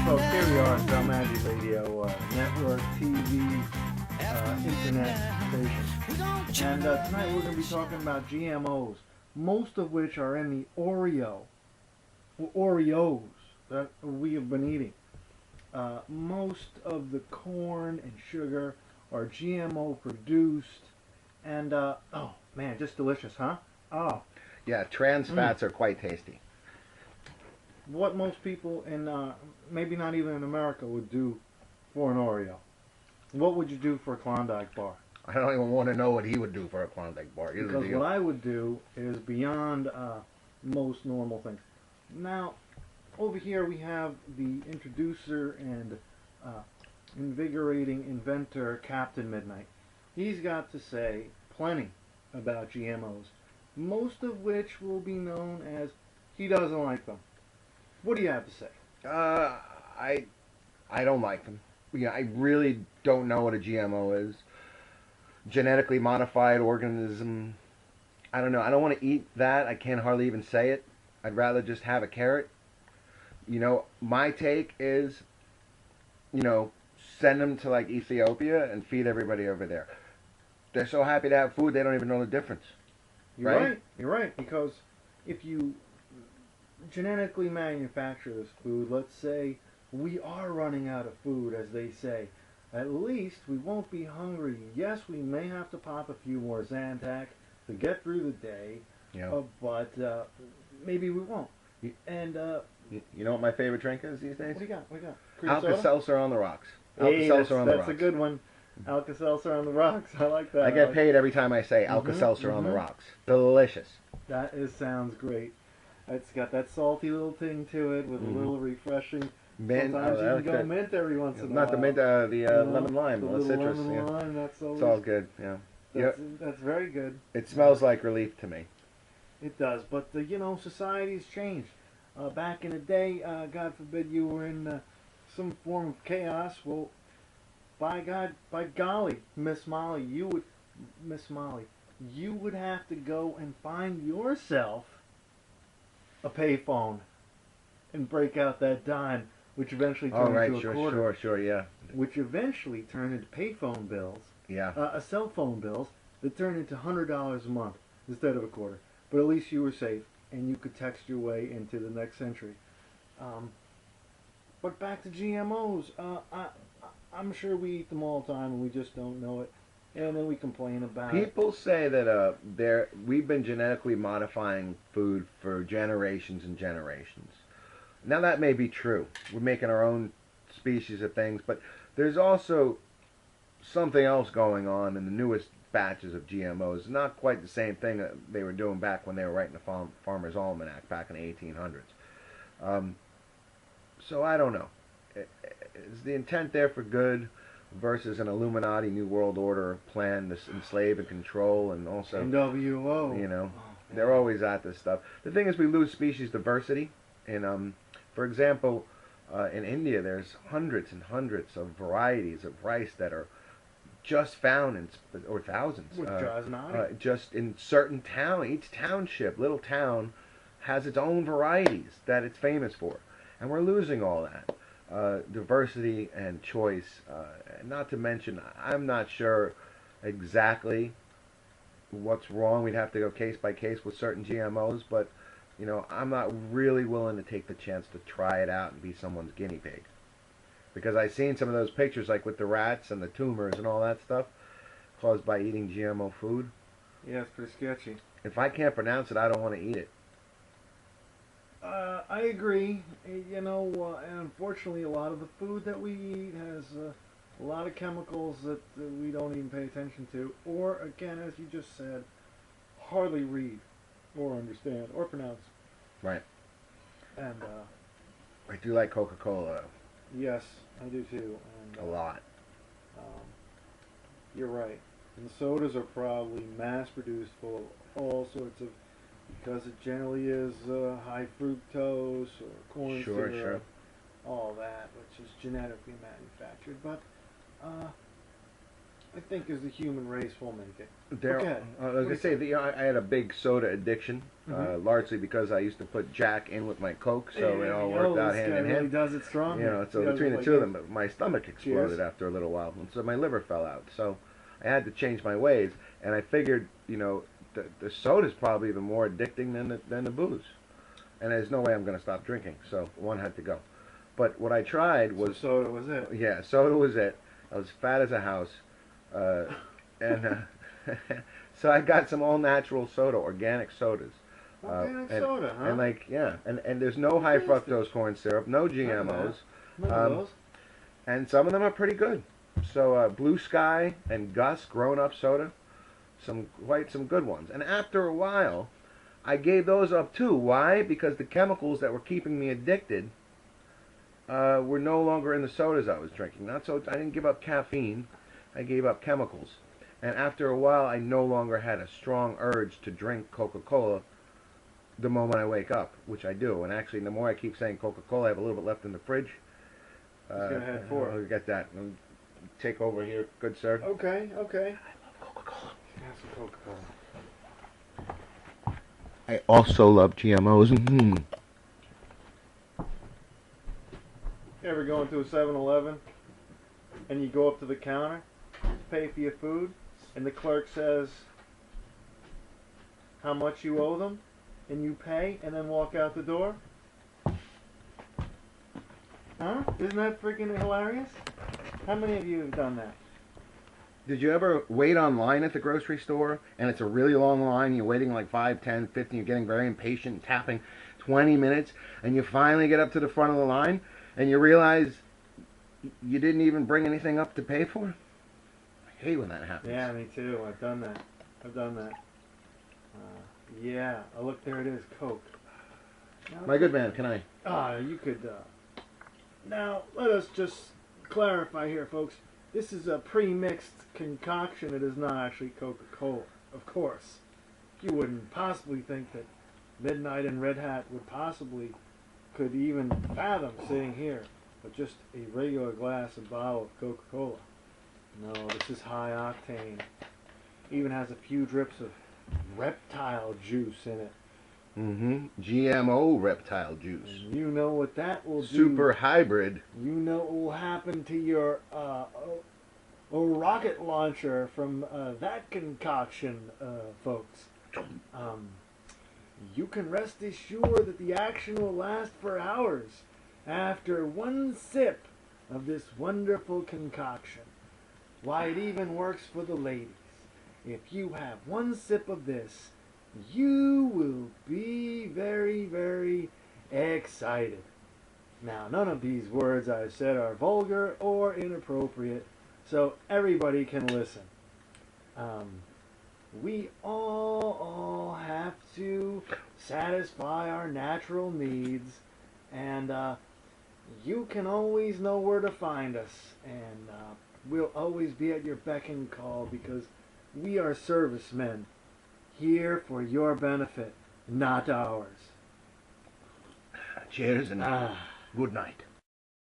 folks, here we are, Bell Magic Radio Network, TV, Internet station. And tonight we're going to be talking about GMOs, most of which are in the Oreos that we have been eating. Most of the corn and sugar are GMO produced, and oh man, just delicious, huh? Oh. Yeah, trans fats are quite tasty. What most people in, maybe not even in America, would do for an Oreo. What would you do for a Klondike bar? I don't even want to know what he would do for a Klondike bar. Because what I would do is beyond most normal things. Now, over here we have the introducer and invigorating inventor, Captain MidKnight. He's got to say plenty about GMOs, most of which will be known as he doesn't like them. What do you have to say? I don't like them. Yeah, I really don't know what a GMO is. Genetically modified organism. I don't know. I don't want to eat that. I can't hardly even say it. I'd rather just have a carrot. You know, my take is, you know, send them to like Ethiopia and feed everybody over there. They're so happy to have food, they don't even know the difference. You're right. You're right. Because if you genetically manufacture this food, let's say we are running out of food, as they say, at least we won't be hungry. Yes, we may have to pop a few more Zantac to get through the day, but maybe we won't. And you know what my favorite drink is these days? What do you got? What do you got? Alka Seltzer on the rocks. Hey, that's a good one. Alka Seltzer on the rocks. I like that. I get paid every time I say Alka Seltzer on the rocks. Delicious. That sounds great. It's got that salty little thing to it with a little refreshing. Mint. Sometimes you can go mint every once in a while. Not the mint, the lemon lime, the citrus. Lemon lime, that's always, it's all good. Yeah. That's very good. It smells like relief to me. It does, but you know, society's changed. Back in the day, God forbid you were in some form of chaos. Well, by golly, Miss Molly, you would have to go and find yourself a payphone and break out that dime, which eventually turned into a quarter. Sure, yeah. Which eventually turned into payphone bills. Yeah. Cell phone bills that turned into $100 a month instead of a quarter. But at least you were safe, and you could text your way into the next century. But back to GMOs. I'm sure we eat them all the time, and we just don't know it. And then we complain about it. People say that we've been genetically modifying food for generations and generations. Now that may be true. We're making our own species of things, but there's also something else going on in the newest batches of GMOs. Not quite the same thing that they were doing back when they were writing the Farmer's Almanac back in the 1800s. So I don't know. Is the intent there for good versus an Illuminati New World Order plan to enslave and control, and also NWO? You know, they're always at this stuff. The thing is, we lose species diversity. And for example, in India, there's hundreds and hundreds of varieties of rice that are just found or thousands. Just in certain town, each township, little town, has its own varieties that it's famous for, and we're losing all that. Diversity and choice, not to mention, I'm not sure exactly what's wrong. We'd have to go case by case with certain GMOs, but you know, I'm not really willing to take the chance to try it out and be someone's guinea pig, because I've seen some of those pictures, like with the rats and the tumors and all that stuff caused by eating GMO food. Yeah, it's pretty sketchy. If I can't pronounce it, I don't want to eat it. I agree. You know, and unfortunately, a lot of the food that we eat has a lot of chemicals that we don't even pay attention to, or, again, as you just said, hardly read or understand or pronounce. Right. And I do like Coca-Cola. Yes, I do too. And, a lot. You're right. And the sodas are probably mass-produced full of all sorts of, because it generally is high fructose or corn syrup, all that, which is genetically manufactured. But I think as the human race will make it. There, Okay. I was gonna say that, I had a big soda addiction, largely because I used to put Jack in with my Coke, so it all worked out hand in Really hand. does it strong. So between the two of them, my stomach exploded after a little while, and so my liver fell out. So I had to change my ways, and I figured, the soda's probably even more addicting than the booze, and there's no way I'm gonna stop drinking. So one had to go. But what I tried was soda was it. Yeah, soda was it. I was fat as a house, and so I got some all natural soda, organic sodas. Organic soda, huh? And and there's no high fructose corn syrup, no GMOs, None of those. and some of them are pretty good. So Blue Sky and Gus Grown Up Soda, some good ones. And after a while, I gave those up too. Why? Because the chemicals that were keeping me addicted were no longer in the sodas I was drinking. I didn't give up caffeine. I gave up chemicals. And after a while, I no longer had a strong urge to drink Coca-Cola the moment I wake up, which I do. And actually, the more I keep saying Coca-Cola, I have a little bit left in the fridge. He's going to head for it. I'll get that. I'll take over here, good sir. Okay. I love Coca-Cola. Have some Coca-Cola. I also love GMOs. You ever go into a 7-Eleven and you go up to the counter, pay for your food, and the clerk says how much you owe them, and you pay and then walk out the door? Huh? Isn't that freaking hilarious? How many of you have done that? Did you ever wait online at the grocery store and it's a really long line, you're waiting like 5, 10, 15, you're getting very impatient, tapping 20 minutes, and you finally get up to the front of the line and you realize you didn't even bring anything up to pay for? I hate when that happens. Yeah, me too. I've done that. Yeah. Oh, look, there it is, Coke. Now, My good man, can I? You could... Now, let us just clarify here, folks. This is a pre-mixed concoction. It is not actually Coca-Cola, of course. You wouldn't possibly think that Midnight and Red Hat could even fathom sitting here with just a regular glass and bottle of Coca-Cola. No, this is high octane. Even has a few drips of reptile juice in it. GMO reptile juice. And you know what that will do. Super hybrid. You know what will happen to your rocket launcher from that concoction, folks. You can rest assured that the action will last for hours after one sip of this wonderful concoction. Why, it even works for the ladies. If you have one sip of this, you will be very, very excited. Now, none of these words I've said are vulgar or inappropriate, so everybody can listen. We all have to satisfy our natural needs, and you can always know where to find us, and we'll always be at your beck and call because we are servicemen here for your benefit, not ours. Cheers and good night.